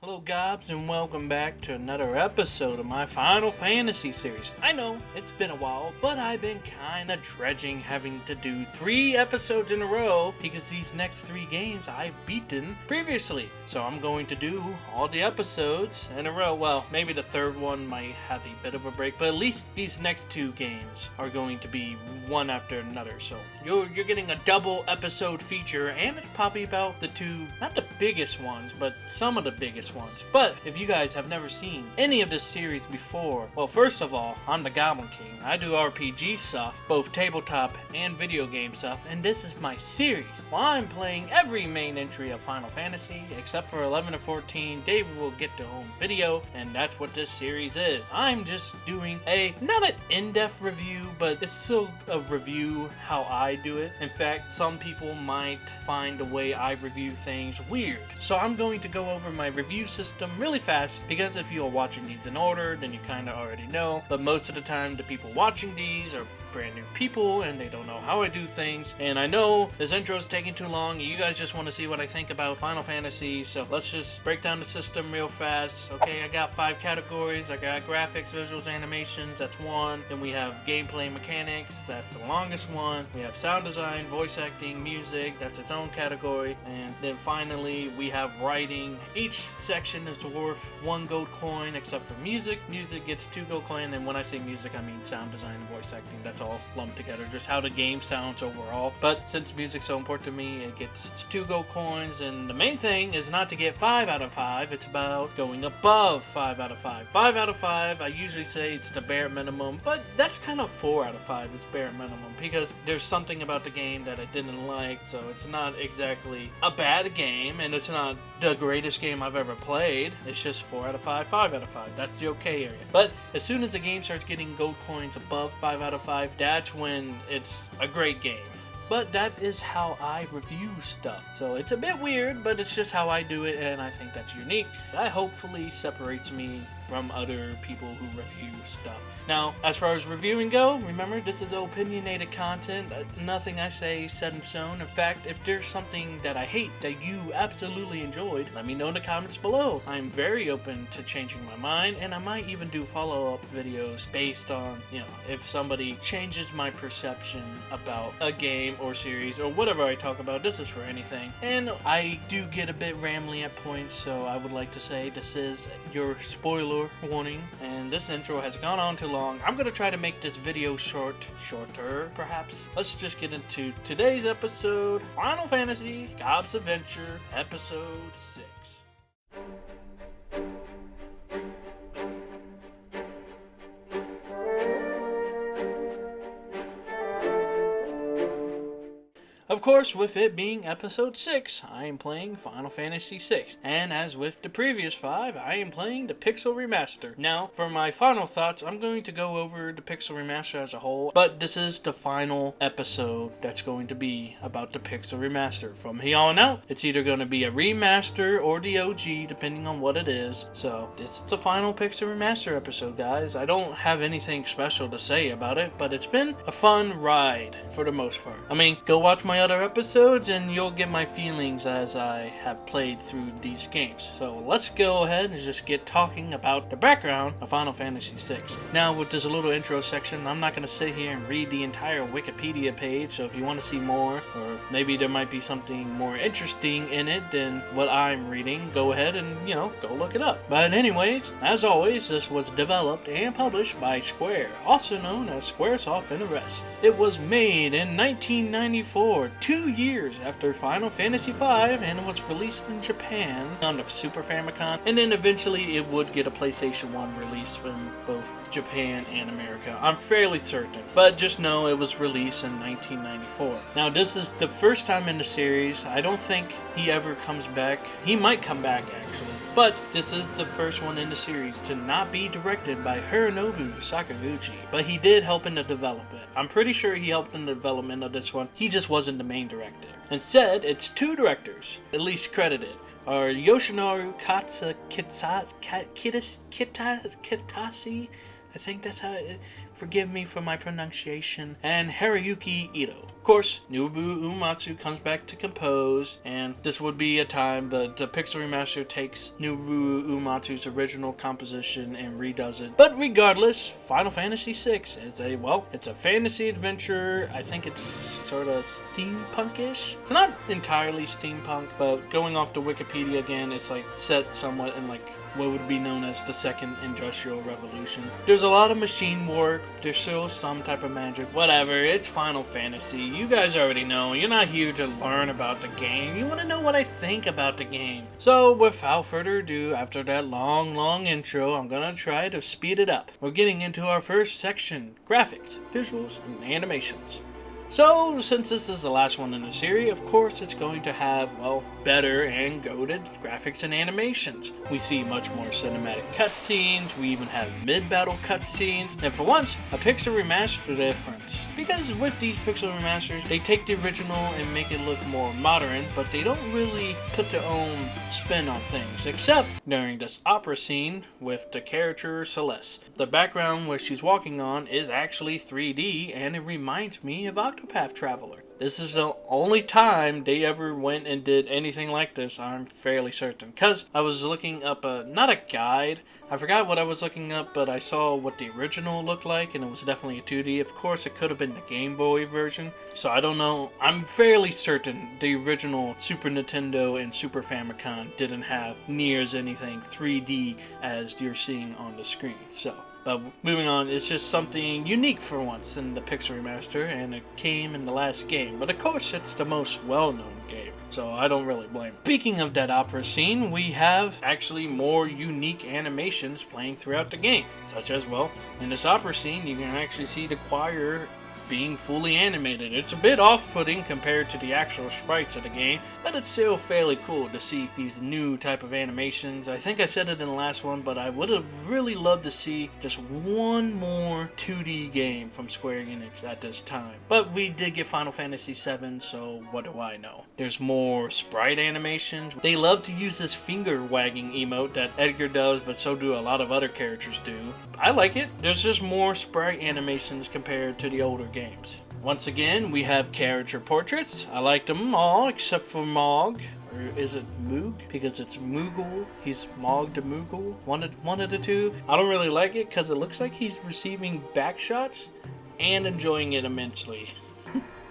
Hello gobs and welcome back to another episode of my Final Fantasy series. I know, it's been a while, but I've been kinda dredging having to do 3 episodes in a row because these next 3 games I've beaten previously. So I'm going to do all the episodes in a row. Well, maybe the third one might have a bit of a break, but at least these next 2 games are going to be one after another. So you're getting a double episode feature, and it's probably about the 2, not the biggest ones, but some of the biggest ones. But if you guys have never seen any of this series before, well, first of all, I'm the Goblin King. I do RPG stuff, both tabletop and video game stuff, and this is my series. While I'm playing every main entry of Final Fantasy, except for 11 and 14, Dave will get to home video, and that's what this series is. I'm just doing not an in-depth review, but it's still a review how I do it. In fact, some people might find the way I review things weird. So I'm going to go over my review system really fast, because if you're watching these in order, then you kind of already know, but most of the time the people watching these are brand new people and they don't know how I do things, and I know this intro is taking too long. You guys just want to see what I think about Final Fantasy, so let's just break down the system real fast. Okay, I got 5 categories. I got graphics, visuals, animations, that's 1. Then we have gameplay mechanics, that's the longest one. We have sound design, voice acting, music, that's its own category. And then finally we have writing. Each section is worth 1 gold coin except for music. Music gets 2 gold coin, and when I say music I mean sound design and voice acting. That's all lumped together, just how the game sounds overall. But since music's so important to me, it gets 2 gold coins, and the main thing is not to get 5 out of 5, it's about going above 5 out of 5. 5 out of 5, I usually say it's the bare minimum, but that's kind of 4 out of 5 is bare minimum, because there's something about the game that I didn't like, so it's not exactly a bad game, and it's not the greatest game I've ever played. It's just 4 out of 5, 5 out of 5. That's the okay area. But as soon as the game starts getting gold coins above 5 out of 5, that's when it's a great game. But that is how I review stuff. So it's a bit weird, but it's just how I do it, and I think that's unique. That hopefully separates me from other people who review stuff. Now, as far as reviewing go, remember, this is opinionated content. Nothing I say is set in stone. In fact, if there's something that I hate that you absolutely enjoyed, let me know in the comments below. I'm very open to changing my mind, and I might even do follow-up videos based on, if somebody changes my perception about a game or series or whatever I talk about. This is for anything. And I do get a bit rambly at points, so I would like to say this is your spoiler warning, and this intro has gone on too long. I'm gonna try to make this video shorter perhaps. Let's just get into today's episode, Final Fantasy Gob's Adventure, episode 6. Of course, with it being episode 6, I am playing Final Fantasy VI, and as with the previous 5, I am playing the Pixel Remaster. Now, for my final thoughts, I'm going to go over the Pixel Remaster as a whole, but this is the final episode that's going to be about the Pixel Remaster. From here on out, it's either going to be a remaster or the OG, depending on what it is. So, this is the final Pixel Remaster episode, guys. I don't have anything special to say about it, but it's been a fun ride, for the most part. I mean, go watch my other episodes and you'll get my feelings as I have played through these games. So let's go ahead and just get talking about the background of Final Fantasy VI. Now, with this little intro section, I'm not going to sit here and read the entire Wikipedia page, so if you want to see more, or maybe there might be something more interesting in it than what I'm reading, go ahead and, go look it up. But anyways, as always, this was developed and published by Square, also known as Squaresoft and the rest. It was made in 1994, 2 years after Final Fantasy V, and it was released in Japan on the Super Famicom, and then eventually it would get a PlayStation 1 release in both Japan and America. I'm fairly certain, but just know it was released in 1994. Now, this is the first time in the series. I don't think he ever comes back. He might come back, actually, but this is the first one in the series to not be directed by Hironobu Sakaguchi, but he did help in the development. I'm pretty sure he helped in the development of this one. He just wasn't the main director. Instead, it's 2 directors, at least credited, are Yoshinori Kitase, I think that's how it, forgive me for my pronunciation, and Haruyuki Ito. Of course, Nobuo Uematsu comes back to compose, and this would be a time that the Pixel Remaster takes Nobuo Uematsu's original composition and redoes it. But regardless, Final Fantasy VI is it's a fantasy adventure. I think it's sort of steampunkish. It's not entirely steampunk, but going off the Wikipedia again, it's like set somewhat in like what would be known as the Second Industrial Revolution. There's a lot of machine work, there's still some type of magic, whatever, it's Final Fantasy. You guys already know, you're not here to learn about the game, you want to know what I think about the game. So without further ado, after that long intro, I'm gonna try to speed it up. We're getting into our first section, graphics, visuals, and animations. So, since this is the last one in the series, of course it's going to have, better and goated graphics and animations. We see much more cinematic cutscenes, we even have mid-battle cutscenes, and for once, a Pixel Remaster difference. Because with these Pixel Remasters, they take the original and make it look more modern, but they don't really put their own spin on things, except during this opera scene with the character Celeste. The background where she's walking on is actually 3D, and it reminds me of Octopath Traveler. This is the only time they ever went and did anything like this, I'm fairly certain. Because I was looking up not a guide, I forgot what I was looking up, but I saw what the original looked like, and it was definitely a 2D. Of course, it could have been the Game Boy version, so I don't know. I'm fairly certain the original Super Nintendo and Super Famicom didn't have near as anything 3D as you're seeing on the screen, so. But moving on, it's just something unique for once in the Pixel Remaster, and it came in the last game. But of course, it's the most well-known game, so I don't really blame it. Speaking of that opera scene, we have actually more unique animations playing throughout the game, such as, in this opera scene, you can actually see the choir being fully animated. It's a bit off-putting compared to the actual sprites of the game, but it's still fairly cool to see these new type of animations. I think I said it in the last one, but I would have really loved to see just one more 2D game from Square Enix at this time. But we did get Final Fantasy VII, so what do I know? There's more sprite animations. They love to use this finger wagging emote that Edgar does, but so do a lot of other characters do. I like it. There's just more sprite animations compared to the older games. Once again, we have character portraits. I like them all except for Mog. Or is it Moog? Because it's Moogle. He's Mog to Moogle. One of the two. I don't really like it because it looks like he's receiving back shots and enjoying it immensely.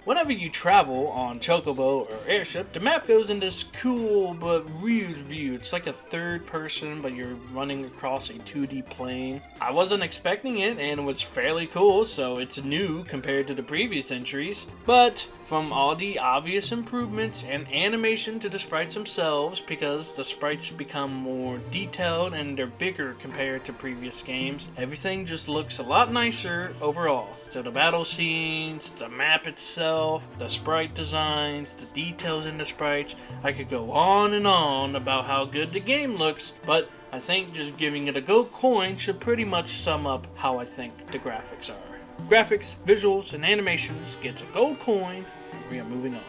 Whenever you travel on Chocobo or Airship, the map goes in this cool but weird view. It's like a third person, but you're running across a 2D plane. I wasn't expecting it, and it was fairly cool, so it's new compared to the previous entries. But from all the obvious improvements and animation to the sprites themselves, because the sprites become more detailed and they're bigger compared to previous games, everything just looks a lot nicer overall. So the battle scenes, the map itself, the sprite designs, the details in the sprites, I could go on and on about how good the game looks, but I think just giving it a gold coin should pretty much sum up how I think the graphics are. Graphics, visuals, and animations gets a gold coin, and we are moving on.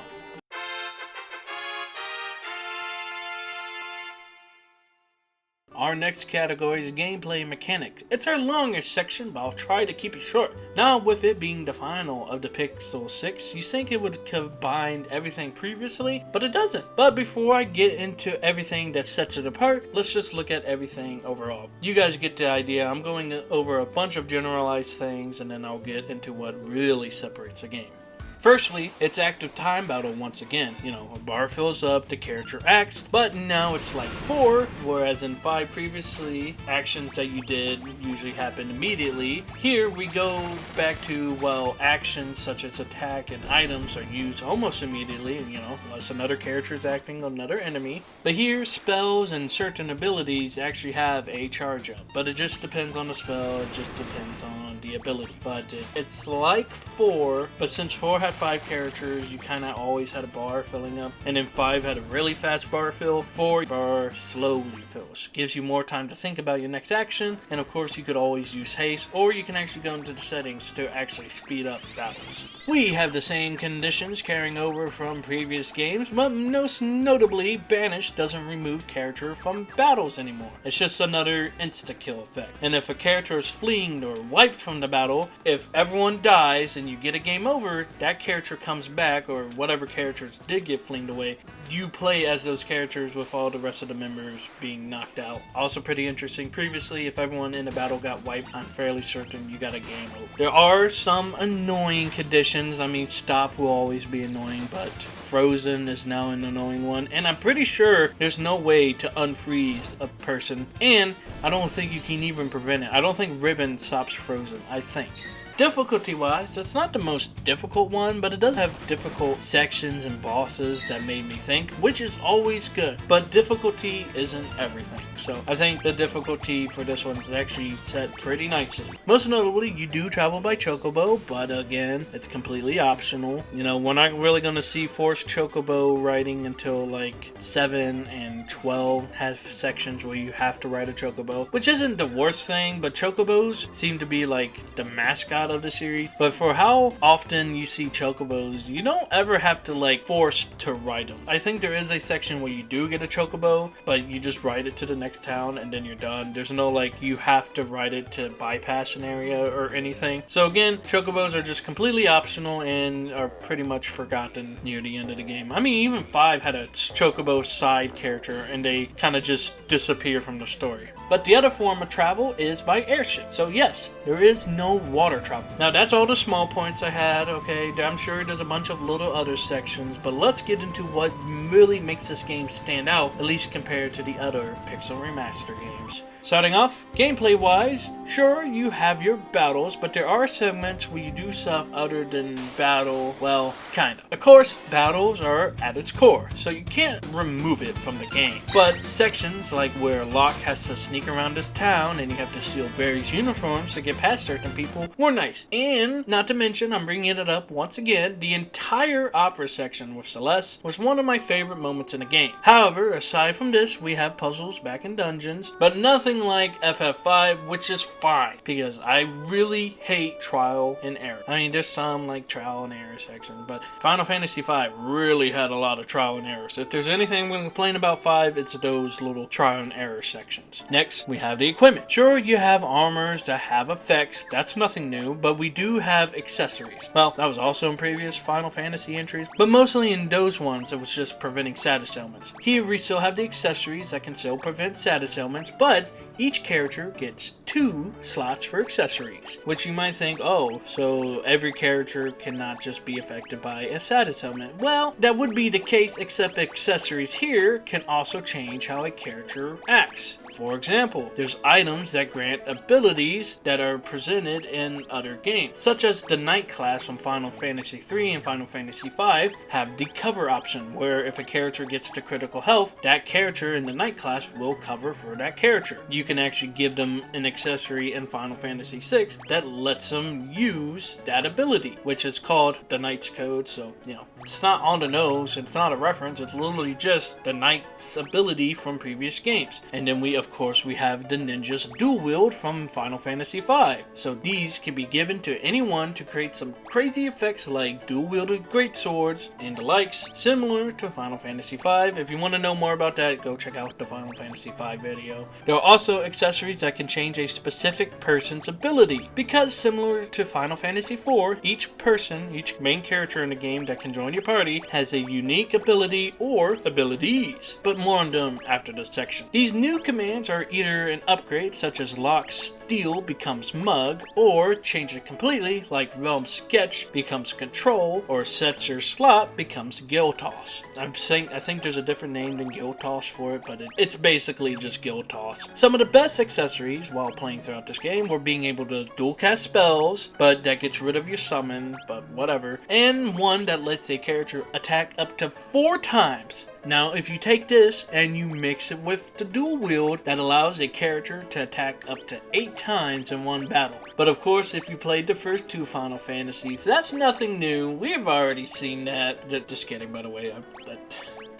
Our next category is gameplay mechanics. It's our longest section, but I'll try to keep it short. Now, with it being the final of the Pixel 6, you think it would combine everything previously, but it doesn't. But before I get into everything that sets it apart, let's just look at everything overall. You guys get the idea. I'm going over a bunch of generalized things, and then I'll get into what really separates a game. Firstly, it's active time battle once again. A bar fills up, the character acts, but now it's like 4, whereas in 5 previously, actions that you did usually happen immediately. Here we go back to, actions such as attack and items are used almost immediately, unless another character is acting on another enemy. But here, spells and certain abilities actually have a charge up, but it just depends on the spell, it just depends on the ability. But it's like 4, but since 4 had 5 characters, you kind of always had a bar filling up, and then 5 had a really fast bar fill, 4 bar slowly fills. Gives you more time to think about your next action, and of course you could always use haste, or you can actually go into the settings to actually speed up battles. We have the same conditions carrying over from previous games, but most notably, Banish doesn't remove character from battles anymore. It's just another insta-kill effect, and if a character is fleeing or wiped from from the battle, if everyone dies and you get a game over, that character comes back, or whatever characters did get flinged away. You play as those characters with all the rest of the members being knocked out. Also pretty interesting. Previously, if everyone in the battle got wiped, I'm fairly certain you got a game over. There are some annoying conditions. I mean, stop will always be annoying, but frozen is now an annoying one. And I'm pretty sure there's no way to unfreeze a person. And I don't think you can even prevent it. I don't think ribbon stops frozen, I think. Difficulty-wise, it's not the most difficult one, but it does have difficult sections and bosses that made me think, which is always good. But difficulty isn't everything, so I think the difficulty for this one is actually set pretty nicely. Most notably, you do travel by chocobo, but again, it's completely optional. You know, we're not really going to see forced chocobo riding until like 7 and 12 have sections where you have to ride a chocobo, which isn't the worst thing, but chocobos seem to be like the mascot of the series. But for how often you see chocobos, you don't ever have to like force to ride them. I think there is a section where you do get a chocobo, but you just ride it to the next town and then you're done. There's no like you have to ride it to bypass an area or anything. So again, chocobos are just completely optional and are pretty much forgotten near the end of the game. I mean, even 5 had a chocobo side character and they kind of just disappear from the story. But the other form of travel is by airship. So yes, there is no water travel. Now that's all the small points I had, okay? I'm sure there's a bunch of little other sections, but let's get into what really makes this game stand out, at least compared to the other Pixel Remaster games. Starting off, gameplay-wise, sure, you have your battles, but there are segments where you do stuff other than battle, well, kinda. Of course, battles are at its core, so you can't remove it from the game. But sections like where Locke has to sneak around this town and you have to steal various uniforms to get past certain people were nice. And, not to mention, I'm bringing it up once again, the entire opera section with Celeste was one of my favorite moments in the game. However, aside from this, we have puzzles back in dungeons, but nothing like FF5, which is fine because I really hate trial and error. I mean, there's some like trial and error sections, but Final Fantasy V really had a lot of trial and errors. If there's anything I'm going to complain about 5, it's those little trial and error sections. Next, we have the equipment. Sure, you have armors that have effects, that's nothing new, but we do have accessories. Well, that was also in previous Final Fantasy entries, but mostly in those ones it was just preventing status ailments. Here we still have the accessories that can still prevent status ailments, but each character gets 2 slots for accessories, which you might think, oh, so every character cannot just be affected by a status ailment. Well, that would be the case, except accessories here can also change how a character acts. For example, there's items that grant abilities that are presented in other games, such as the Knight class from Final Fantasy III and Final Fantasy V have the cover option, where if a character gets to critical health, that character in the Knight class will cover for that character. You can actually give them an accessory in Final Fantasy VI that lets them use that ability, which is called the Knight's Code. So, you know, it's not on the nose, it's not a reference, it's literally just the Knight's ability from previous games. And then we, of course, we have the Ninja's Dual Wield from Final Fantasy V. So these can be given to anyone to create some crazy effects like dual-wielded great swords and the likes, similar to Final Fantasy V. If you want to know more about that, go check out the Final Fantasy V video. There are also accessories that can change a specific person's ability, because similar to Final Fantasy IV, each person, each main character in the game that can join your party has a unique ability or abilities, but more on them after this section. These new commands are either an upgrade, such as Locke's Steel becomes Mug, or change it completely, like Realm's Sketch becomes Control, or Setzer's Slot becomes Gil Toss. I think there's a different name than Gil Toss for it, but it's basically just Gil Toss. Some of the best accessories while playing throughout this game were being able to dual cast spells, but that gets rid of your summon, but whatever, and one that lets a character attack up to 4 times. Now, if you take this and you mix it with the dual wield, that allows a character to attack up to 8 times in one battle. But of course, if you played the first 2 Final Fantasies, that's nothing new. We have already seen that. Just kidding, by the way.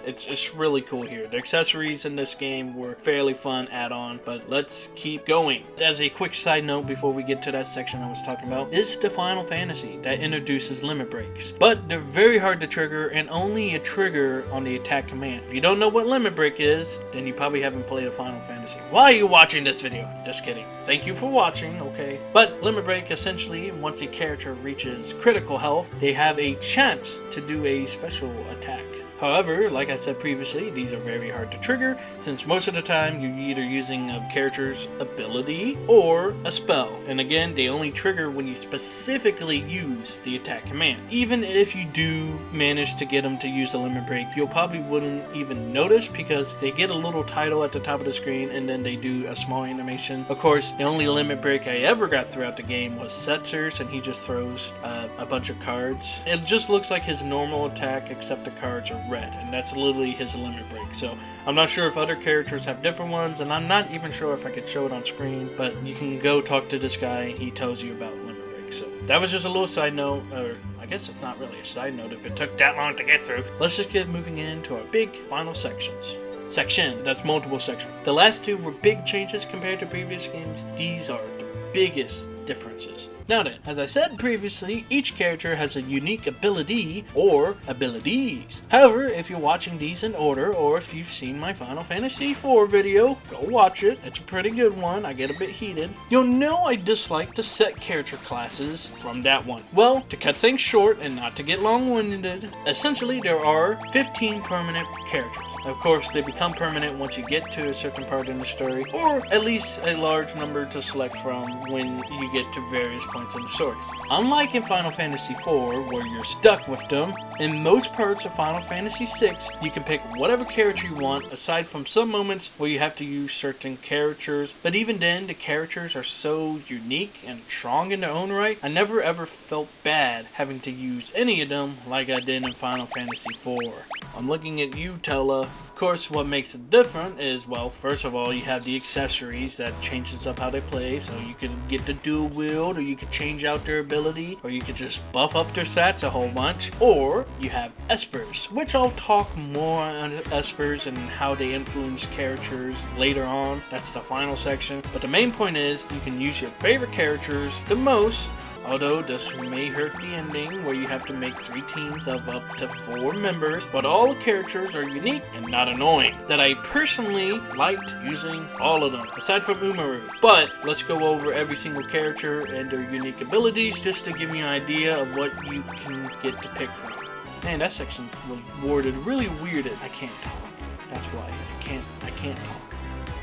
It's really cool here. The accessories in this game were fairly fun add-on, but let's keep going. As a quick side note before we get to that section I was talking about, is the Final Fantasy that introduces limit breaks. But they're very hard to trigger and only a trigger on the attack command. If you don't know what limit break is, then you probably haven't played a Final Fantasy. Why are you watching this video? Just kidding. Thank you for watching, okay? But limit break, essentially, once a character reaches critical health, they have a chance to do a special attack. However, like I said previously, these are very hard to trigger, since most of the time you're either using a character's ability or a spell. And again, they only trigger when you specifically use the attack command. Even if you do manage to get them to use a limit break, you'll probably wouldn't even notice because they get a little title at the top of the screen and then they do a small animation. Of course, the only limit break I ever got throughout the game was Setzer's, and he just throws a bunch of cards. It just looks like his normal attack, except the cards are red, and that's literally his limit break. So I'm not sure if other characters have different ones, and I'm not even sure if I could show it on screen, but you can go talk to this guy and he tells you about limit breaks. So that was just a little side note, or I guess it's not really a side note if it took that long to get through. Let's just get moving into our big final sections. That's multiple sections. The last two were big changes compared to previous games. These are the biggest differences. Now then, as I said previously, each character has a unique ability or abilities. However, if you're watching these in order, or if you've seen my Final Fantasy IV video, go watch it. It's a pretty good one. I get a bit heated. You'll know I dislike the set character classes from that one. Well, to cut things short and not to get long-winded, essentially there are 15 permanent characters. Of course, they become permanent once you get to a certain part in the story, or at least a large number to select from when you get to various points in the stories. Unlike in Final Fantasy IV, where you're stuck with them, in most parts of Final Fantasy VI, you can pick whatever character you want, aside from some moments where you have to use certain characters. But even then, the characters are so unique and strong in their own right, I never ever felt bad having to use any of them like I did in Final Fantasy IV. I'm looking at you, Tella. Of course, what makes it different is, well, first of all, you have the accessories that changes up how they play, so you could get the dual wield, or you could change out their ability, or you could just buff up their stats a whole bunch, or you have espers, which I'll talk more on espers and how they influence characters later on. That's the final section. But the main point is, you can use your favorite characters the most, although this may hurt the ending where you have to make 3 teams of up to 4 members, but all the characters are unique and not annoying. That I personally liked using all of them, aside from Umaru. But let's go over every single character and their unique abilities just to give you an idea of what you can get to pick from. Man, that section was worded really weird. I can't talk. That's why I can't talk.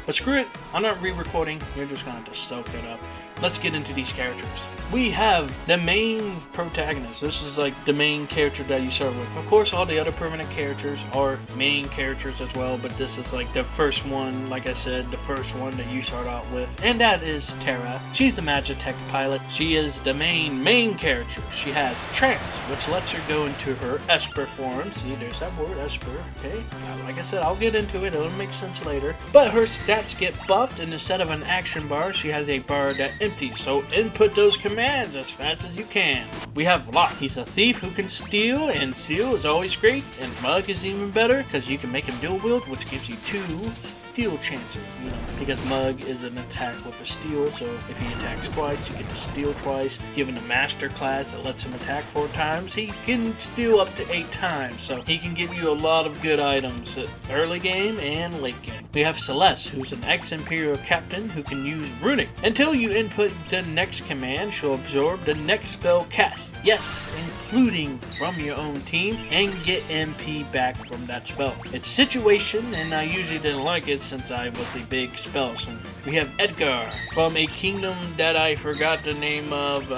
But screw it, I'm not re-recording, you're just gonna have to soak it up. Let's get into these characters. We have the main protagonist. This is like the main character that you start with. Of course, all the other permanent characters are main characters as well, but this is like the first one, like I said, the first one that you start out with. And that is Terra. She's the Magitech pilot. She is the main character. She has trance, which lets her go into her Esper form. See, there's that word, Esper, okay? Like I said, I'll get into it. It'll make sense later. But her stats get buffed, and instead of an action bar, she has a bar that empties. So input those commands as fast as you can. We have Locke. He's a thief who can steal, and steal is always great. And Mug is even better because you can make him dual wield, which gives you 2 steal chances, because Mug is an attack with a steal, so if he attacks twice, you get to steal twice. Given a master class that lets him attack 4 times, he can steal up to 8 times, so he can give you a lot of good items at early game and late game. We have Celeste, who's an ex-Imperial captain who can use Runic. Until you input the next command, she'll absorb the next spell cast. Yes, including from your own team, and get MP back from that spell. It's situation, and I usually didn't like it since I was a big spellsman. We have Edgar from a kingdom that I forgot the name of.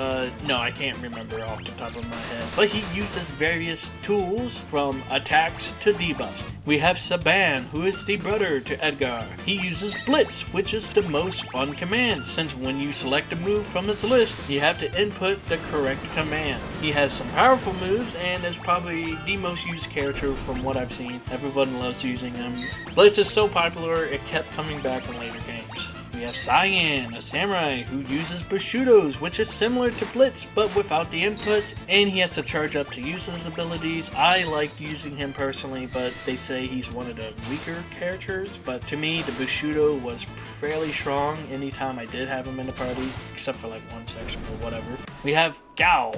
No, I can't remember off the top of my head. But he uses various tools from attacks to debuffs. We have Saban, who is the brother to Edgar. He uses Blitz, which is the most fun command, since when you select a move from his list, you have to input the correct command. He has some powerful moves, and is probably the most used character from what I've seen. Everyone loves using him. Blitz is so popular, it kept coming back in later games. We have Cyan, a samurai who uses Bushidos, which is similar to Blitz but without the inputs, and he has to charge up to use his abilities. I liked using him personally, but they say he's one of the weaker characters, but to me the Bushido was fairly strong anytime I did have him in the party, except for like one section or whatever. We have Gao,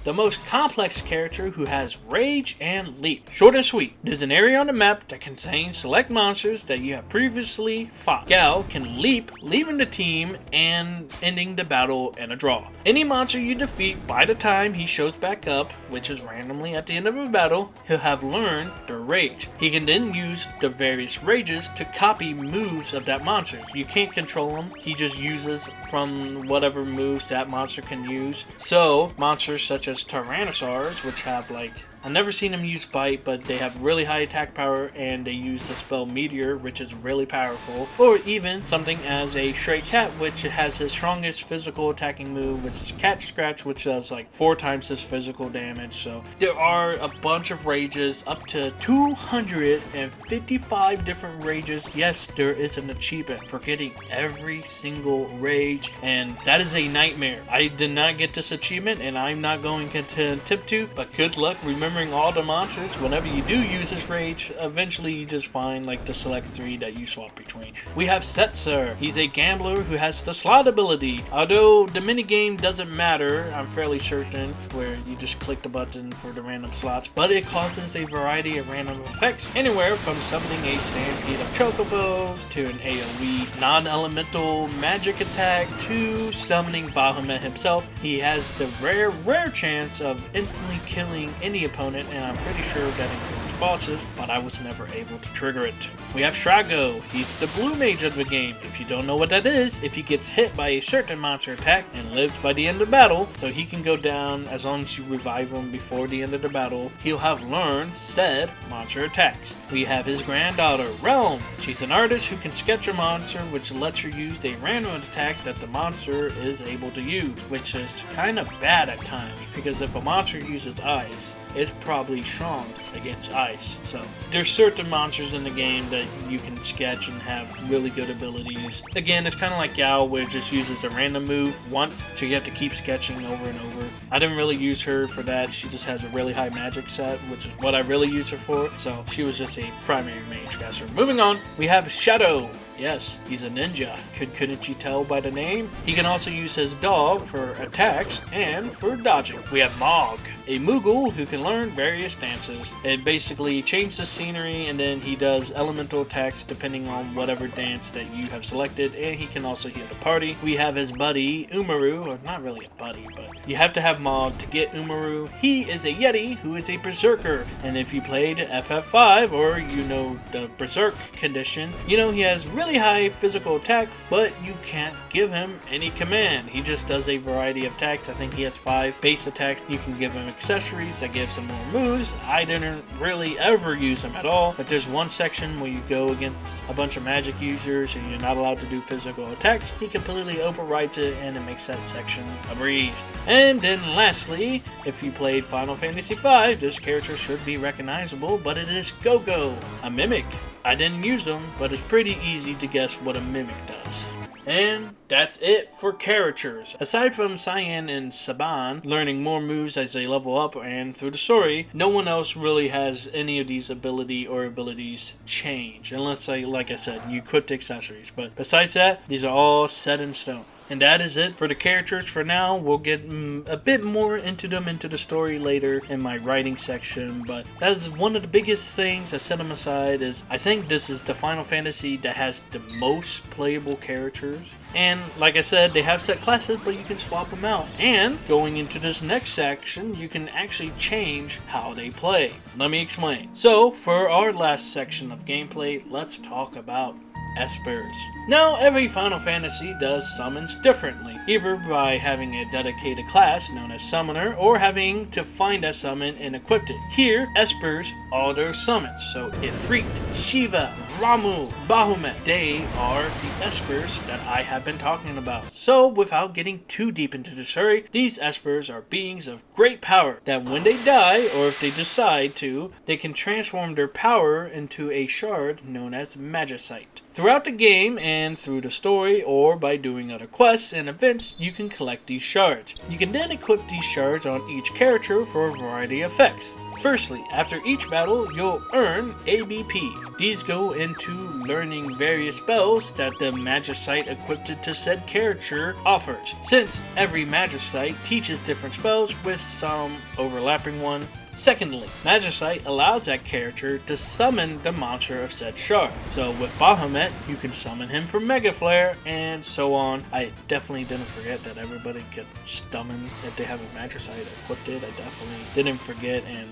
the most complex character who has Rage and Leap. Short and sweet. There's an area on the map that contains select monsters that you have previously fought. Gao can leap, leaving the team and ending the battle in a draw. Any monster you defeat by the time he shows back up, which is randomly at the end of a battle, he'll have learned the Rage. He can then use the various rages to copy moves of that monster. You can't control him, he just uses from whatever moves that monster can use. So, monsters such as Tyrannosaurs, which have like, I've never seen them use Bite, but they have really high attack power and they use the spell Meteor, which is really powerful. Or even something as a Stray Cat, which has his strongest physical attacking move, which is Cat Scratch, which does like 4 times his physical damage. So there are a bunch of rages, up to 255 different rages. Yes, there is an achievement for getting every single rage, and that is a nightmare. I did not get this achievement and I'm not going to attempt to, but good luck remembering all the monsters. Whenever you do use this rage, eventually you just find like the select 3 that you swap between. We have Setzer. He's a gambler who has the slot ability. Although the minigame doesn't matter, I'm fairly certain, where you just click the button for the random slots, but it causes a variety of random effects, anywhere from summoning a stampede of chocobos to an AoE non-elemental magic attack to summoning Bahamut himself. He has the rare chance of instantly killing any opponent, and I'm pretty sure that includes bosses, but I was never able to trigger it. We have Shrago. He's the blue mage of the game. If you don't know what that is, if he gets hit by a certain monster attack and lives by the end of the battle, so he can go down as long as you revive him before the end of the battle, he'll have learned said monster attacks. We have his granddaughter, Realm. She's an artist who can sketch a monster, which lets her use a random attack that the monster is able to use, which is kind of bad at times, because if a monster uses ice, it's probably strong against ice. So there's certain monsters in the game that you can sketch and have really good abilities. Again, it's kind of like Gao, where it just uses a random move once, so you have to keep sketching over and over. I didn't really use her for that. She just has a really high magic set, which is what I really use her for. So she was just a primary mage caster. Moving on, we have Shadow. Yes, he's a ninja. Couldn't you tell by the name? He can also use his dog for attacks and for dodging. We have Mog, a Moogle who can learn various dances. It basically changes the scenery, and then he does elemental attacks depending on whatever dance that you have selected, and he can also heal the party. We have his buddy Umaru, or not really a buddy, but you have to have Mog to get Umaru. He is a Yeti who is a Berserker, and if you played FF5 or you know the Berserk condition, you know he has really high physical attack, but you can't give him any command. He just does a variety of attacks. I think he has 5 base attacks. You can give him accessories that gives him more moves. I didn't really ever use him at all, but there's one section where you go against a bunch of magic users and you're not allowed to do physical attacks. He completely overrides it and it makes that section a breeze. And then lastly, if you played Final Fantasy V, this character should be recognizable, but it is Go-Go, a mimic. I didn't use them, but it's pretty easy to guess what a mimic does. And that's it for characters. Aside from Cyan and Saban learning more moves as they level up and through the story, no one else really has any of these abilities change. Unless, like I said, you equip the accessories. But besides that, these are all set in stone. And that is it for the characters for now. We'll get a bit more into the story later in my writing section, but that is one of the biggest things I set them aside. Is I think this is the Final Fantasy that has the most playable characters. And like I said, they have set classes, but you can swap them out. And going into this next section, you can actually change how they play. Let me explain. So for our last section of gameplay, let's talk about Espers. Now, every Final Fantasy does summons differently, either by having a dedicated class known as Summoner, or having to find a summon and equip it. Here, Espers are their summons, so Ifrit, Shiva, Ramu, Bahamut, they are the Espers that I have been talking about. So, without getting too deep into the story, these Espers are beings of great power, that when they die, or if they decide to, they can transform their power into a shard known as Magicite. Throughout the game and through the story, or by doing other quests and events, you can collect these shards. You can then equip these shards on each character for a variety of effects. Firstly, after each battle, you'll earn ABP. These go into learning various spells that the Magicite equipped to said character offers, since every Magicite teaches different spells with some overlapping one. Secondly, Magicite allows that character to summon the monster of said shard. So with Bahamut, you can summon him for Mega Flare, and so on. I definitely didn't forget that everybody could summon if they have a Magicite equipped it. I definitely didn't forget and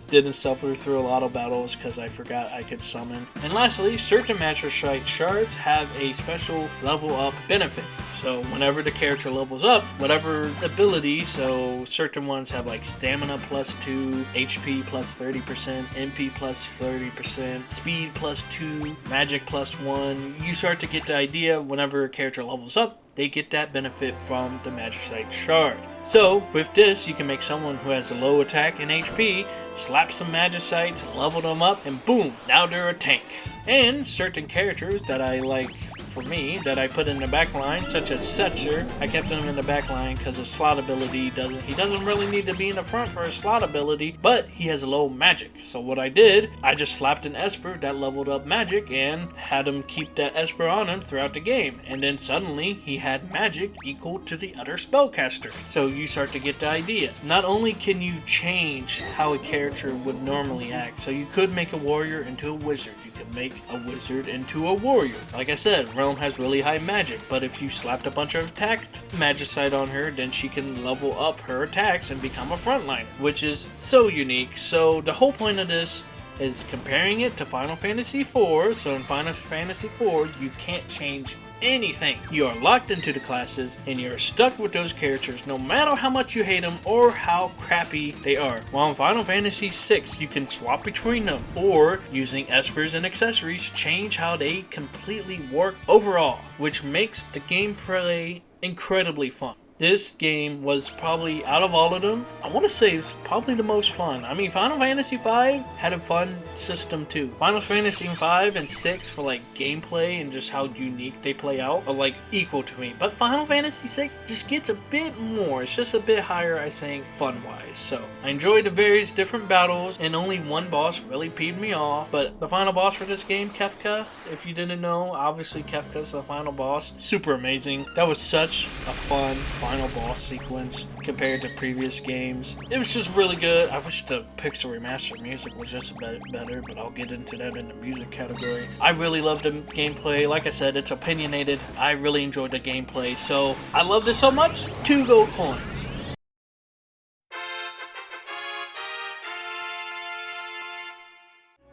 didn't suffer through a lot of battles because I forgot I could summon. And lastly, certain Magicite shards have a special level up benefit. So whenever the character levels up, whatever ability, so certain ones have like stamina plus 2, HP plus 30%, MP plus 30%, speed plus 2, magic plus 1. You start to get the idea. Whenever a character levels up, they get that benefit from the Magicite shard. So with this, you can make someone who has a low attack and HP, slap some Magicites, level them up, and boom, now they're a tank. And certain characters that I like, for me, that I put in the back line, such as Setzer, I kept him in the back line because his slot ability he doesn't really need to be in the front for his slot ability, but he has low magic. So what I did, I just slapped an Esper that leveled up magic and had him keep that Esper on him throughout the game. And then suddenly he had magic equal to the other spellcaster. So you start to get the idea. Not only can you change how a character would normally act, so you could make a warrior into a wizard. You could make a wizard into a warrior. Like I said, Realm has really high magic, but if you slapped a bunch of attacked Magicite on her, then she can level up her attacks and become a frontliner, which is so unique. So the whole point of this is comparing it to Final Fantasy IV. So in Final Fantasy IV, you can't change anything. You are locked into the classes and you're stuck with those characters no matter how much you hate them or how crappy they are. While in Final Fantasy VI, you can swap between them, or using Espers and accessories change how they completely work overall, which makes the gameplay incredibly fun. This game was probably, out of all of them, I want to say it's probably the most fun. I mean, Final Fantasy V had a fun system too. Final Fantasy V and VI for like gameplay and just how unique they play out are like equal to me. But Final Fantasy VI just gets a bit more. It's just a bit higher, I think, fun-wise. So I enjoyed the various different battles, and only one boss really peeved me off. But the final boss for this game, Kefka, if you didn't know, obviously Kefka's the final boss. Super amazing. That was such a fun final boss sequence compared to previous games. It was just really good. I wish the Pixel Remaster music was just a bit better, but I'll get into that in the music category. I really loved the gameplay. Like I said, it's opinionated. I really enjoyed the gameplay, so I love this so much. 2 gold coins.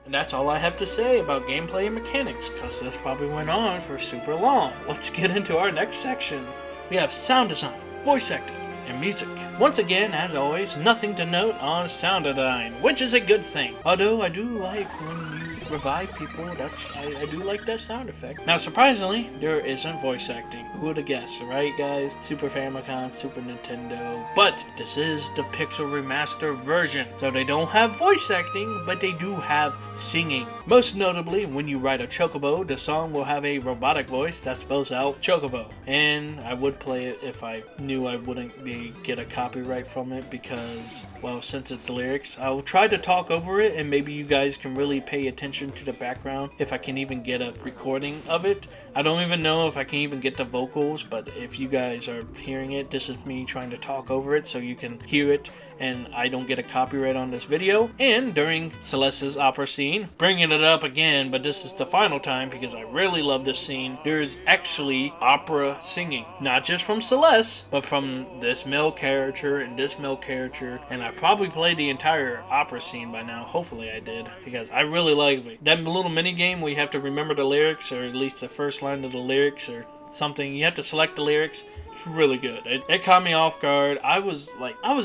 And that's all I have to say about gameplay and mechanics, because this probably went on for super long. Let's get into our next section. We have sound design, voice acting, and music. Once again, as always, nothing to note on sound design, which is a good thing. Although I do like when you revive people, I do like that sound effect. Now, surprisingly, there isn't voice acting. Who would have guessed, right, guys? Super Famicom, Super Nintendo. But this is the Pixel Remaster version, so they don't have voice acting, but they do have singing. Most notably, when you ride a chocobo, the song will have a robotic voice that spells out chocobo. And I would play it if I knew I wouldn't get a copyright from it, because, well, since it's lyrics, I'll try to talk over it, and maybe you guys can really pay attention to the background if I can even get a recording of it. I don't even know if I can even get the vocals, but if you guys are hearing it, this is me trying to talk over it so you can hear it and I don't get a copyright on this video. And during Celeste's opera scene, bringing it up again, but this is the final time because I really love this scene, there's actually opera singing. Not just from Celeste, but from this male character and this male character, and I've probably played the entire opera scene by now. Hopefully I did, because I really like it. That little mini game where you have to remember the lyrics, or at least the first line of the lyrics or something. You have to select the lyrics. It's really good. It caught me off guard. I was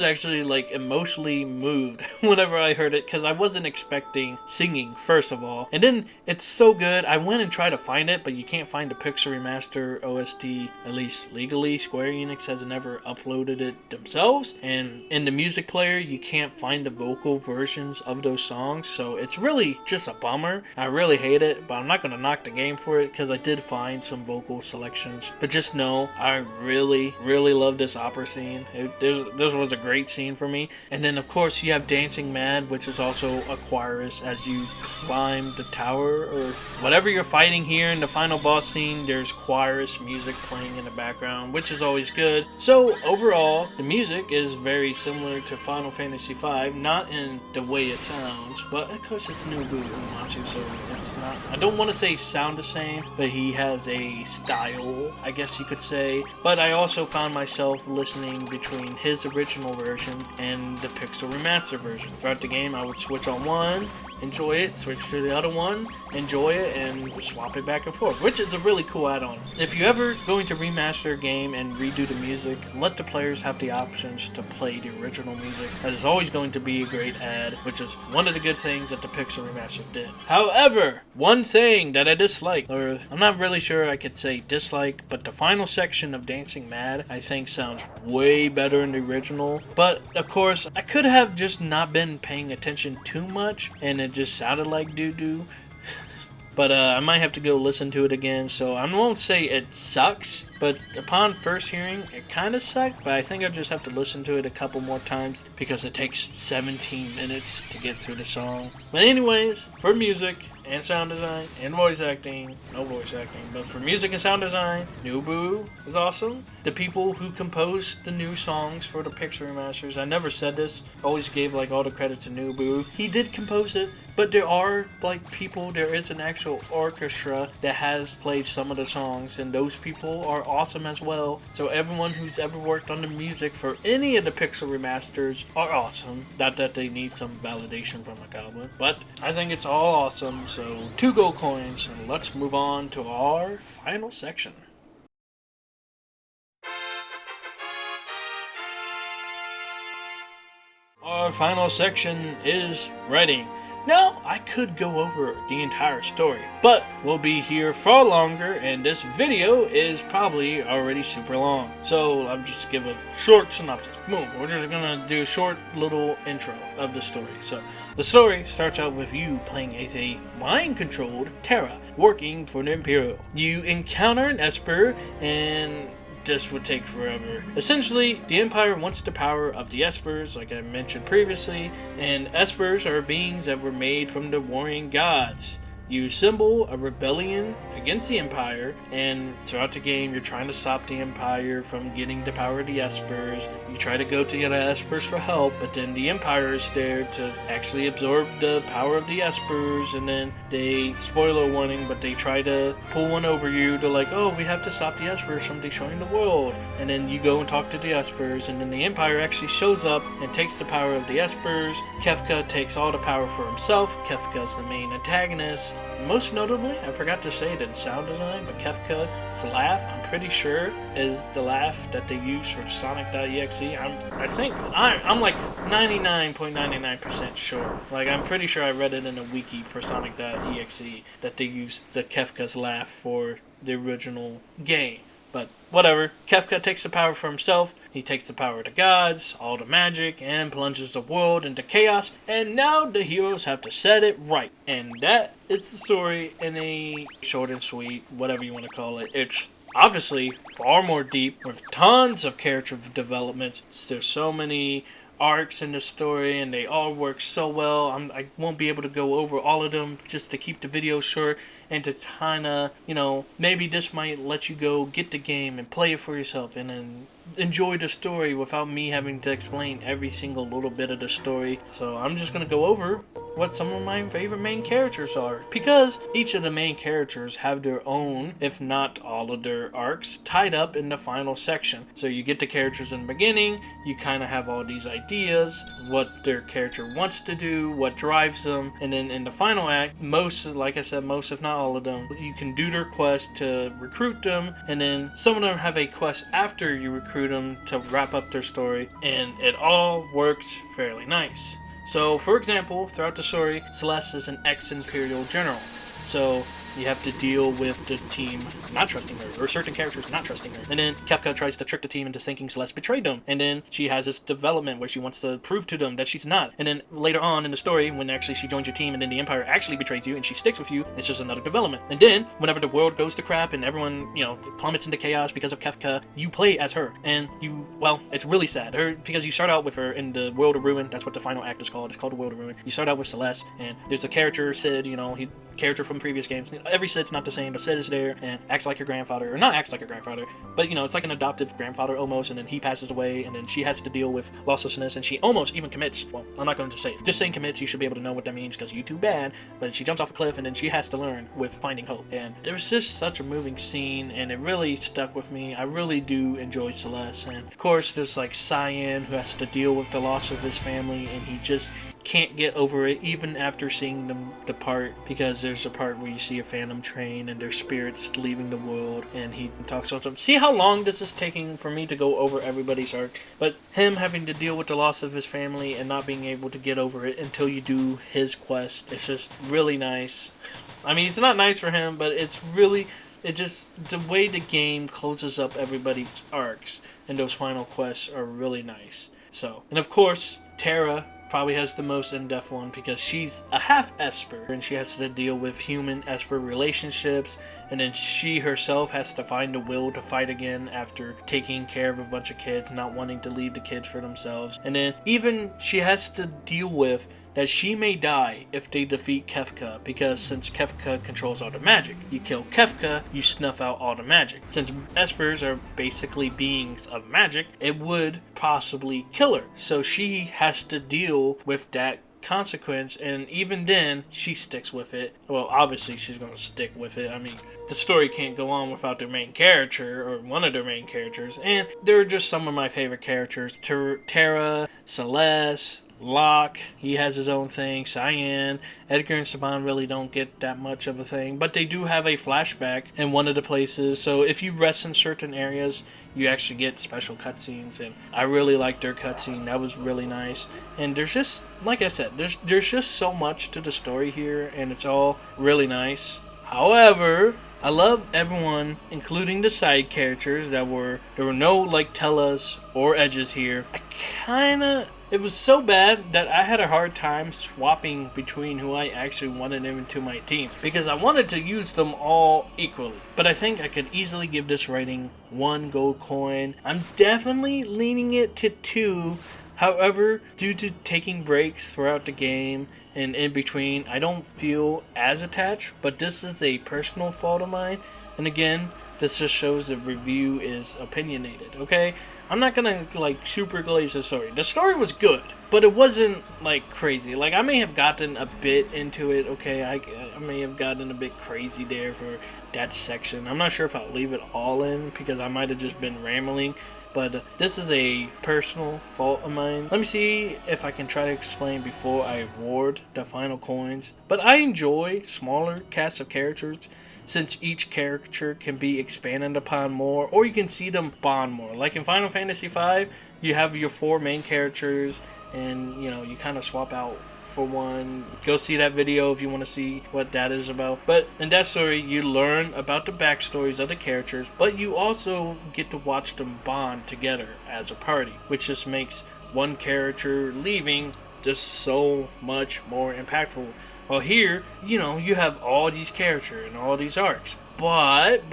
actually like emotionally moved whenever I heard it, because I wasn't expecting singing, first of all. And then it's so good. I went and tried to find it, but you can't find the Pixel Remaster OST, at least legally. Square Enix has never uploaded it themselves. And in the music player, you can't find the vocal versions of those songs. So it's really just a bummer. I really hate it, but I'm not going to knock the game for it, because I did find some vocal selections. But just know, I really love this opera scene. This was a great scene for me. And then of course you have Dancing Mad, which is also a chorus as you climb the tower or whatever you're fighting here in the final boss scene. There's chorus music playing in the background, which is always good. So overall, the music is very similar to Final Fantasy V, not in the way it sounds, but of course it's Nobuo Uematsu, so it's not, I don't want to say sound the same, but he has a style, I guess you could say. But I also found myself listening between his original version and the Pixel Remaster version. Throughout the game, I would switch on one, enjoy it, switch to the other one, enjoy it, and swap it back and forth, which is a really cool add-on. If you ever going to remaster a game and redo the music, let the players have the options to play the original music. That is always going to be a great add, which is one of the good things that the Pixel Remaster did. However, one thing that I dislike, or I'm not really sure I could say dislike, but the final section of Dancing Mad I think sounds way better in the original. But of course, I could have just not been paying attention too much, and it just sounded like doo-doo. But I might have to go listen to it again, so I won't say it sucks, but upon first hearing, it kind of sucked, but I think I just have to listen to it a couple more times because it takes 17 minutes to get through the song. But anyways, for music and sound design and voice acting, no voice acting, but for music and sound design, Nobuo is awesome. The people who composed the new songs for the Pixel Remasters, I never said this, always gave like all the credit to Nobuo. He did compose it, but there are like people, there is an actual orchestra that has played some of the songs, and those people are awesome as well. So everyone who's ever worked on the music for any of the Pixel Remasters are awesome. Not that they need some validation from a goblin, but I think it's all awesome. So 2 gold coins, and let's move on to our final section. Our final section is writing. Now, I could go over the entire story, but we'll be here far longer, and this video is probably already super long. So I'll just give a short synopsis. Boom. We're just gonna do a short little intro of the story. So the story starts out with you playing as a mind-controlled Terra working for the Imperial. You encounter an Esper, and this would take forever. Essentially, the Empire wants the power of the Espers, like I mentioned previously, and Espers are beings that were made from the warring gods. You assemble a rebellion against the Empire, and throughout the game you're trying to stop the Empire from getting the power of the Espers. You try to go to the Espers for help, but then the Empire is there to actually absorb the power of the Espers, and then they, spoiler warning, but they try to pull one over you to like, oh, we have to stop the Espers from destroying the world. And then you go and talk to the Espers, and then the Empire actually shows up and takes the power of the Espers. Kefka takes all the power for himself. Kefka's the main antagonist. Most notably, I forgot to say it in sound design, but Kefka's laugh, I'm pretty sure, is the laugh that they use for Sonic.exe. I'm like 99.99% sure. Like, I'm pretty sure I read it in a wiki for Sonic.exe that they used the Kefka's laugh for the original game. But whatever, Kefka takes the power for himself, he takes the power of the gods, all the magic, and plunges the world into chaos, and now the heroes have to set it right. And that is the story in a short and sweet, whatever you want to call it. It's obviously far more deep, with tons of character developments. There's so many arcs in the story, and they all work so well. I won't be able to go over all of them just to keep the video short, and to kind of, maybe this might let you go get the game and play it for yourself and then enjoy the story without me having to explain every single little bit of the story. So I'm just going to go over what some of my favorite main characters are, because each of the main characters have their own, if not all of their arcs, tied up in the final section. So you get the characters in the beginning, you kind of have all these ideas, what their character wants to do, what drives them, and then in the final act, most, like I said, most if not all of them, you can do their quest to recruit them, and then some of them have a quest after you recruit them to wrap up their story, and it all works fairly nice. So, for example, throughout the story, Celeste is an ex-Imperial general. So, you have to deal with the team not trusting her, or certain characters not trusting her. And then Kefka tries to trick the team into thinking Celeste betrayed them. And then she has this development where she wants to prove to them that she's not. And then later on in the story, when actually she joins your team and then the Empire actually betrays you and she sticks with you, it's just another development. And then, whenever the world goes to crap and everyone, plummets into chaos because of Kefka, you play as her. And it's really sad. Because you start out with her in the World of Ruin. That's what the final act is called. It's called the World of Ruin. You start out with Celeste, and there's a character, Sid, character from previous games. Every Sid's not the same, but Sid is there and acts like her grandfather, or not acts like her grandfather, but it's like an adoptive grandfather almost, and then he passes away, and then she has to deal with losslessness, and she almost even commits. Well, I'm not going to say it. Just saying commits, you should be able to know what that means because you too bad, but she jumps off a cliff, and then she has to learn with finding hope. And it was just such a moving scene, and it really stuck with me. I really do enjoy Celeste, and of course there's like Cyan, who has to deal with the loss of his family, and he just can't get over it even after seeing them depart, because there's a part where you see a phantom train and their spirits leaving the world, and he talks about them. See how long this is taking for me to go over everybody's arc, but him having to deal with the loss of his family and not being able to get over it until you do his quest, it's just really nice. I mean, it's not nice for him, but the way the game closes up everybody's arcs and those final quests are really nice. So, and of course, Terra probably has the most in-depth one because she's a half Esper and she has to deal with human Esper relationships, and then she herself has to find the will to fight again after taking care of a bunch of kids, not wanting to leave the kids for themselves. And then even she has to deal with that she may die if they defeat Kefka, because since Kefka controls all the magic, you kill Kefka, you snuff out all the magic. Since Espers are basically beings of magic, it would possibly kill her. So she has to deal with that consequence, and even then she sticks with it. Well, obviously she's going to stick with it. I mean, the story can't go on without their main character, or one of their main characters, and they're just some of my favorite characters. Terra, Celeste, Locke, he has his own thing. Cyan, Edgar and Saban really don't get that much of a thing, but they do have a flashback in one of the places, so if you rest in certain areas, you actually get special cutscenes, and I really liked their cutscene. That was really nice. And there's just, like I said, there's just so much to the story here, and it's all really nice. However, I love everyone, including the side characters. There were no like Tellas or Edges here. It was so bad that I had a hard time swapping between who I actually wanted into my team, because I wanted to use them all equally. But I think I could easily give this rating 1 gold coin. I'm definitely leaning it to 2. However, due to taking breaks throughout the game and in between, I don't feel as attached, but this is a personal fault of mine. And again, this just shows the review is opinionated, okay? I'm not gonna like super glaze the story. The story was good, but it wasn't like crazy. Like, I may have gotten a bit into it, okay? I may have gotten a bit crazy there for that section. I'm not sure if I'll leave it all in because I might have just been rambling. But this is a personal fault of mine. Let me see if I can try to explain before I award the final coins. But I enjoy smaller casts of characters, since each character can be expanded upon more, or you can see them bond more. Like in Final Fantasy V, you have your 4 main characters, and you kind of swap out for one. Go see that video if you want to see what that is about. But in that story, you learn about the backstories of the characters, but you also get to watch them bond together as a party, which just makes one character leaving just so much more impactful. Well, here, you have all these characters and all these arcs, but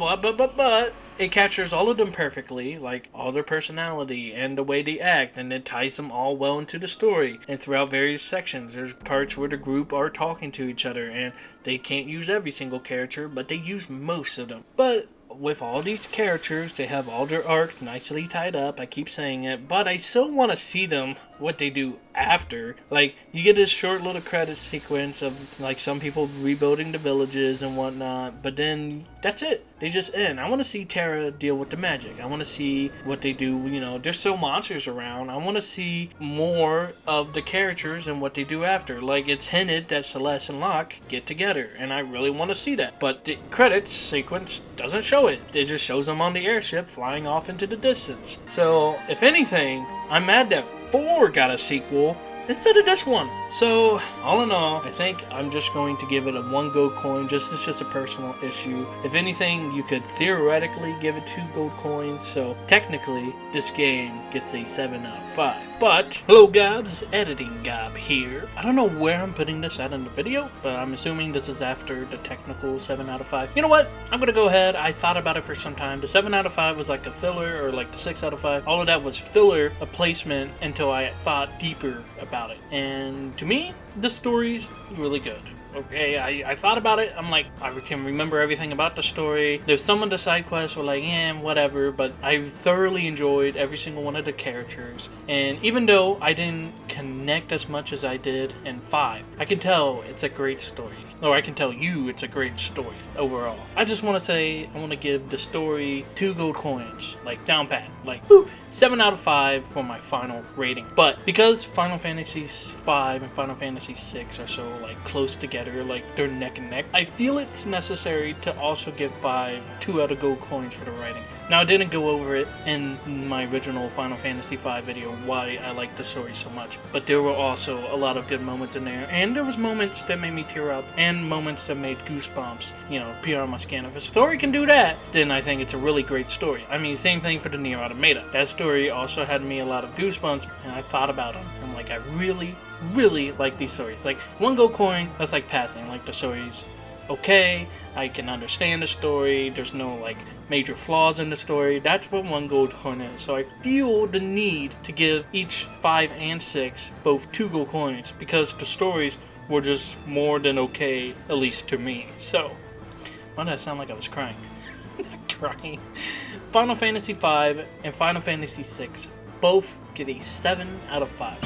it captures all of them perfectly, like all their personality and the way they act, and it ties them all well into the story. And throughout various sections, there's parts where the group are talking to each other, and they can't use every single character, but they use most of them. But with all these characters, they have all their arcs nicely tied up. I keep saying it, but I still want to see them what they do after. Like, you get this short little credit sequence of, like, some people rebuilding the villages and whatnot, but then that's it. They just end. I want to see Terra deal with the magic. I want to see what they do. You know, there's still monsters around. I want to see more of the characters and what they do after. Like, it's hinted that Celeste and Locke get together, and I really want to see that. But the credits sequence doesn't show it. It just shows them on the airship flying off into the distance. So, if anything, I'm mad that 4 got a sequel instead of this one. So, all in all, I think I'm just going to give it a 1 gold coin. It's just a personal issue. If anything, you could theoretically give it 2 gold coins. So, technically, this game gets a 7 out of 5. But, hello Gobs, Editing Gob here. I don't know where I'm putting this at in the video, but I'm assuming this is after the technical 7 out of 5. You know what? I'm gonna go ahead. I thought about it for some time. The 7 out of 5 was like a filler, or like the 6 out of 5. All of that was filler, a placement, until I thought deeper about it. And to me, the story's really good. Okay, I thought about it. I'm like, I can remember everything about the story. There's some of the side quests were like, whatever, but I thoroughly enjoyed every single one of the characters. And even though I didn't connect as much as I did in 5, I can tell it's a great story. Or I can tell you it's a great story overall. I just want to say, I want to give the story 2 gold coins. Like, down pat. Like, whoop, 7 out of 5 for my final rating. But because Final Fantasy 5 and Final Fantasy 6 are so, like, close together, like, they're neck and neck, I feel it's necessary to also give 5 2 out of gold coins for the writing. Now, I didn't go over it in my original Final Fantasy V video, why I like the story so much. But there were also a lot of good moments in there. And there was moments that made me tear up, and moments that made goosebumps, appear on my skin. If a story can do that, then I think it's a really great story. I mean, same thing for the Nier Automata. That story also had me a lot of goosebumps, and I thought about them. I'm like, I really like these stories. Like, 1 gold coin, that's like passing. Like, the story's okay, I can understand the story, there's no, like, major flaws in the story. That's what 1 gold coin is. So I feel the need to give each 5 and 6 both 2 gold coins, because the stories were just more than okay, at least to me. So, why did I sound like I was crying? Crying. Final Fantasy V and Final Fantasy VI both get a 7 out of 5.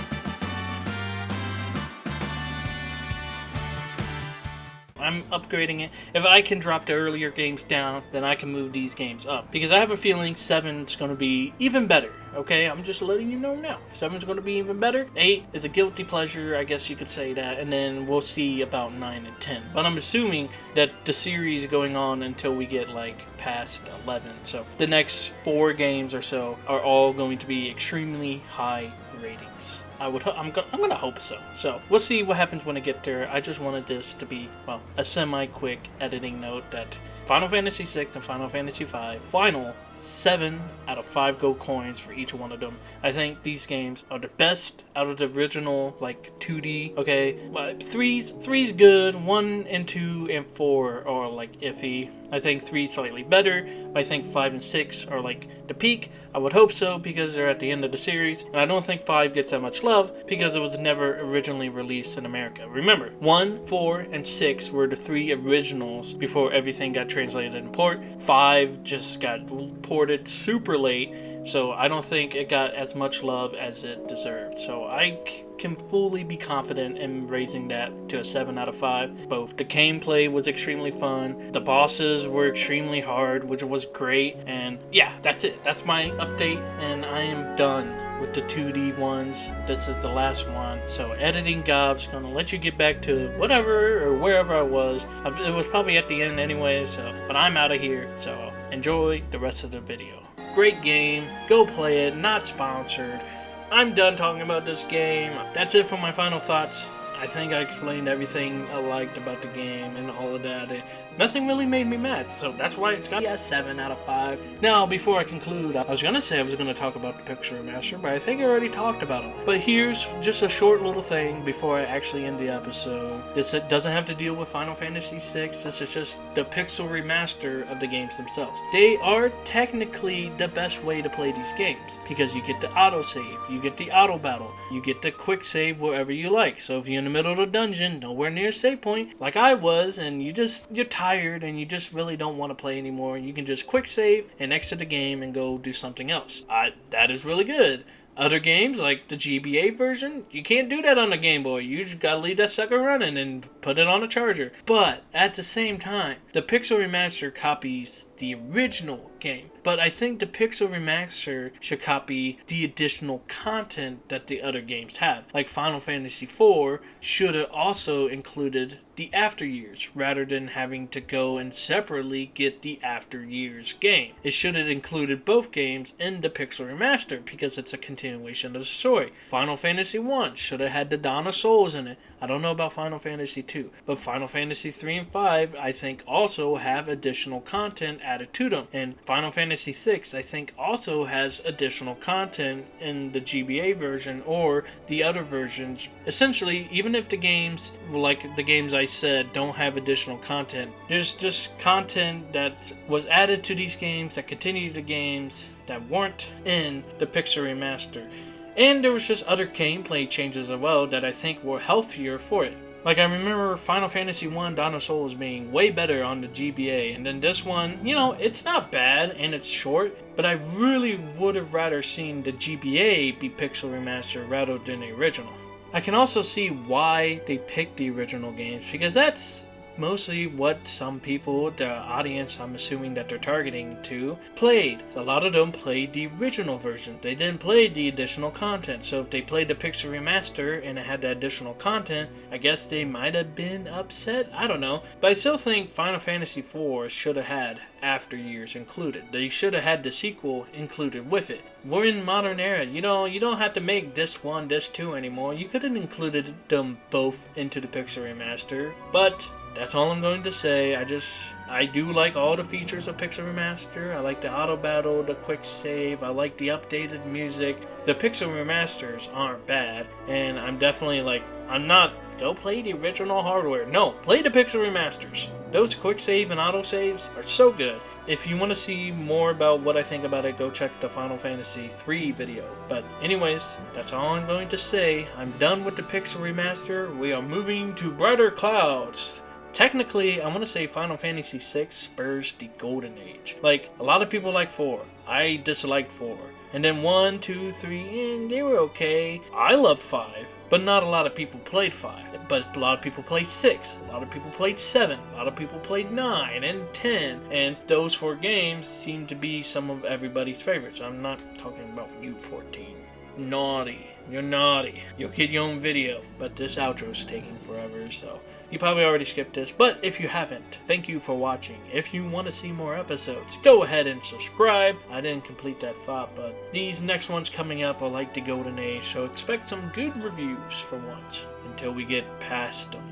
I'm upgrading it. If I can drop the earlier games down, then I can move these games up. Because I have a feeling 7's going to be even better. Okay, I'm just letting you know now. 7's going to be even better. 8 is a guilty pleasure, I guess you could say that. And then we'll see about 9 and 10. But I'm assuming that the series is going on until we get, like, past 11. So the next 4 games or so are all going to be extremely high ratings. I'm gonna hope so. So we'll see what happens when I get there. I just wanted this to be, well, a semi-quick editing note that Final Fantasy VI and Final Fantasy V final 7 out of 5 gold coins for each one of them. I think these games are the best out of the original, like, 2D. Okay, but 3's good. 1 and 2 and 4 are, like, iffy. I think 3 is slightly better, but I think 5 and 6 are, like, the peak. I would hope so, because they're at the end of the series, and I don't think 5 gets that much love because it was never originally released in America. Remember, 1, 4, and 6 were the 3 originals before everything got translated in port. 5 just got ported super late, so I don't think it got as much love as it deserved. So I can fully be confident in raising that to a 7 out of 5. Both the gameplay was extremely fun, the bosses were extremely hard, which was great, and yeah, that's it. That's my update, and I am done with the 2D ones. This is the last one. So Editing Gob's gonna let you get back to whatever or wherever I was. It was probably at the end anyway, but I'm out of here, so enjoy the rest of the video. Great game, go play it, not sponsored. I'm done talking about this game. That's it for my final thoughts. I think I explained everything I liked about the game and all of that. Nothing really made me mad, so that's why it's got a 7 out of 5. Now, before I conclude, I was going to say I was going to talk about the Pixel Remaster, but I think I already talked about them. But here's just a short little thing before I actually end the episode. This doesn't have to deal with Final Fantasy VI. This is just the Pixel Remaster of the games themselves. They are technically the best way to play these games, because you get the autosave, you get the auto battle, you get the quick save wherever you like. So if you're in the middle of a dungeon, nowhere near a save point, like I was, and you're tired and you just really don't want to play anymore, and you can just quick save and exit the game and go do something else. That is really good. Other games, like the GBA version, you can't do that on the Game Boy. You just gotta leave that sucker running and put it on a charger. But at the same time, the Pixel Remaster copies the original game. But I think the Pixel Remaster should copy the additional content that the other games have. Like Final Fantasy IV should have also included the After Years, rather than having to go and separately get the After Years game. It should have included both games in the Pixel Remaster, because it's a continuation of the story. Final Fantasy I should have had the Dawn of Souls in it. I don't know about Final Fantasy II, but Final Fantasy 3 and 5, I think, also have additional content added to them. And Final Fantasy 6, I think, also has additional content in the GBA version or the other versions. Essentially, even if the games, like the games I said, don't have additional content, there's just content that was added to these games that continue the games that weren't in the Pixel Remaster. And there was just other gameplay changes as well that I think were healthier for it. Like, I remember Final Fantasy I Dawn of Souls being way better on the GBA, and then this one, you know, it's not bad and it's short, but I really would have rather seen the GBA be Pixel Remaster rather than the original. I can also see why they picked the original games, because that's mostly what some people, the audience I'm assuming that they're targeting to, played. A lot of them played the original version. They didn't play the additional content. So if they played the Pixel Remaster and it had the additional content, I guess they might have been upset. I don't know. But I still think Final Fantasy IV should have had After Years included. They should have had the sequel included with it. We're in modern era. You know, you don't have to make this 1, this 2 anymore. You could have included them both into the Pixel Remaster. But that's all I'm going to say. I do like all the features of Pixel Remaster. I like the auto battle, the quick save. I like the updated music. The Pixel Remasters aren't bad. And I'm definitely like, I'm not, go play the original hardware. No, play the Pixel Remasters. Those quick save and auto saves are so good. If you want to see more about what I think about it, go check the Final Fantasy III video. But anyways, that's all I'm going to say. I'm done with the Pixel Remaster. We are moving to brighter clouds. Technically, I want to say Final Fantasy VI spurs the golden age. Like, a lot of people like 4. I disliked 4. And then 1, 2, 3, and they were okay. I loved 5, but not a lot of people played 5. But a lot of people played 6. A lot of people played 7. A lot of people played 9 and 10. And those 4 games seem to be some of everybody's favorites. I'm not talking about you, 14. Naughty. You're naughty. You'll get your own video. But this outro's taking forever, so you probably already skipped this, but if you haven't, thank you for watching. If you want to see more episodes, go ahead and subscribe. I didn't complete that thought, but these next ones coming up are like the golden age, so expect some good reviews for once, until we get past them.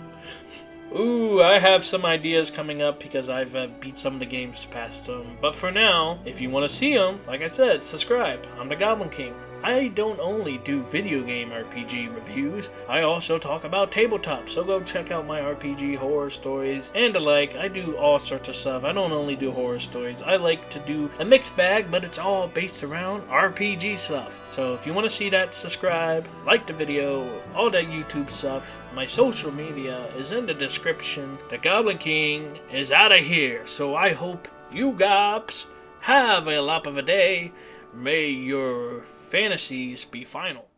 Ooh, I have some ideas coming up because I've beat some of the games past them. But for now, if you want to see them, like I said, subscribe. I'm the Goblin King. I don't only do video game RPG reviews, I also talk about tabletop, so go check out my RPG horror stories and the like. I do all sorts of stuff. I don't only do horror stories. I like to do a mixed bag, but it's all based around RPG stuff. So if you want to see that, subscribe, like the video, all that YouTube stuff. My social media is in the description. The Goblin King is out of here, so I hope you gobs have a lop of a day. May your fantasies be final.